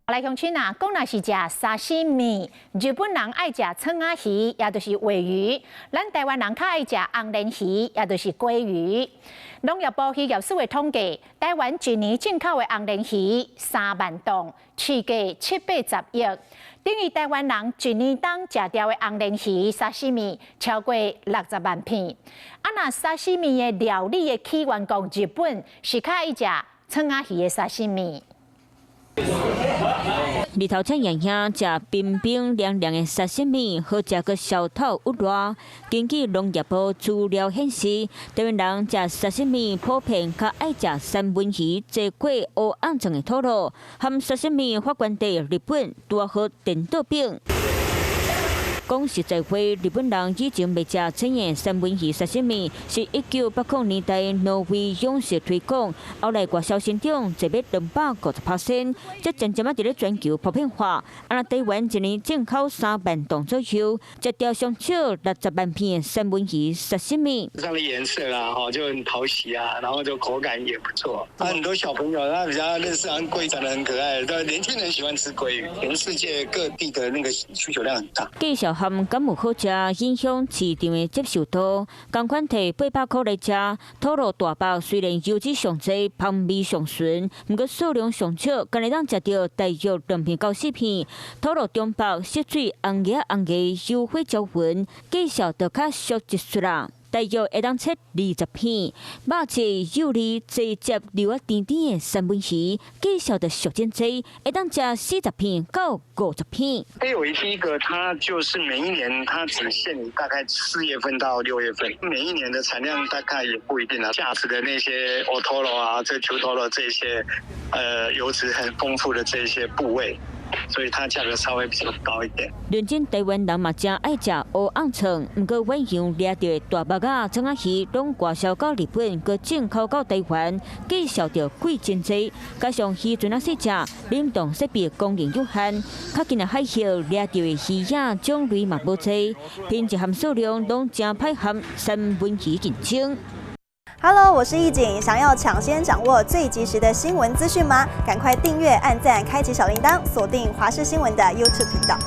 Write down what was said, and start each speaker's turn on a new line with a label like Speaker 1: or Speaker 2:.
Speaker 1: 来乡亲啊，讲若是食沙西米，日本人爱食青仔鱼，也就是鲔鱼；咱台湾人较爱食红鲢鱼，也就是鲑鱼。农业部渔业署的统计，台湾一年进口的红鲢鱼3万吨，市价780亿，等于台湾人一年当食掉的红鲢鱼沙西米超过60万片。那沙西米的料理的起源国日本是较爱食青仔鱼的沙西米。
Speaker 2: 日头请爷爷食冰冰凉凉的沙西米，好食个小透有热。根据农业部资料显示，台湾人食沙西米普遍较爱食三文鱼、坐过乌暗层的土路，含沙西米发源地日本多和电豆饼。 讲实在话，日本人以前未食青的三文鱼沙西米，是1980年代挪威勇士推广，后来外销成长一笔250%，这渐渐伫咧全球普遍化。台湾一年进口3万吨左右，这条上少60万片三文鱼沙西米。
Speaker 3: 上的颜色啦，就很讨喜啊，然后就口感也不错。很多小朋友他比较认识鲑鱼长得很可爱，年轻人喜欢吃鲑鱼，全世界各地的那个需求量很大。
Speaker 2: 介绍含敢有好食，影响市场的接受度。同款摕800块来食，土路大包虽然油脂上济，香味上纯，不过数量上少，敢会当食到大约2片到4片。土路中包色水红牙，油花焦浑，介绍就较俗一chút啦。 大约会当切20片，肉质有力、直接流啊甜甜的三文鱼，介绍的小煎鸡，会当食40片到50片。
Speaker 3: 黑尾第一个，它就是每一年它只限你大概4月份到6月份，每一年的产量大概也不一定啊。价值的那些 otoro 啊，这 chutoro 这些，油脂很丰富的这些部位。 所以它价格稍微比较高一点。
Speaker 2: 认真台湾人嘛真爱食乌暗层，不过远洋掠到的大目仔、青仔鱼，拢外销到日本，佮进口到台湾，介绍着贵真济。加上鱼船仔细食，冷冻设备供应有限，较近的海蟹掠到的鱼仔种类嘛无济，品质含数量拢真歹含三文鱼竞争。
Speaker 4: Hello， 我是易景，想要抢先掌握最及时的新闻资讯吗？赶快订阅、按赞、开启小铃铛，锁定华视新闻的YouTube频道。